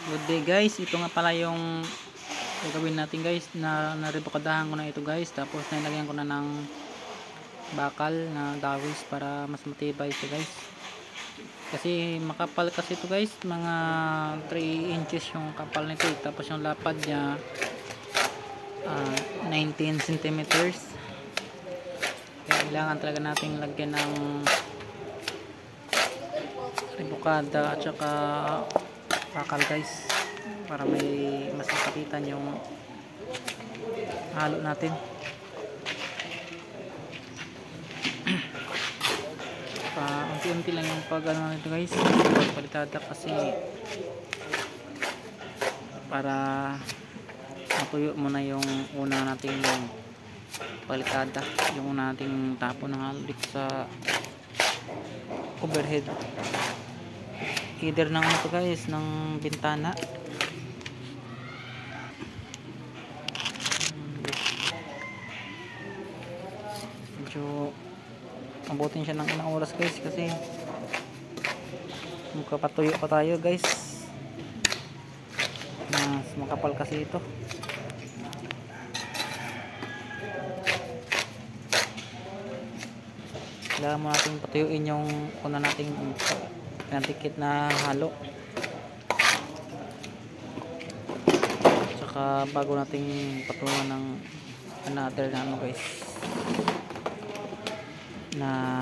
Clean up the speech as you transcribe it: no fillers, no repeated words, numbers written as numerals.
Good day guys, ito nga pala yung gagawin natin guys. Narebukadahan ko na ito guys, tapos nilagyan ko na ng bakal na dawis para mas matibay ito guys. Kasi makapal kasi ito guys, mga 3 inches yung kapal nito, tapos yung lapad niya 19 centimeters. Kaya kailangan talaga nating lagyan ng rebukada at saka bakal guys, para may mas makapitan yung halo natin. Unti-unti lang yung pag-ano nito guys, pagpalitada, kasi para matuyo muna yung una nating palitada, yung una nating tapo ng halo dito sa overhead, either ng ano to guys, ng bintana. Medyo abutin siya ng ilang oras guys, kasi magpapatuyo pa tayo guys, mas makapal kasi ito. Kailangan mo natin patuyuin yung una nating pinantikit na halo, tsaka bago nating patulan ng another na ano guys, na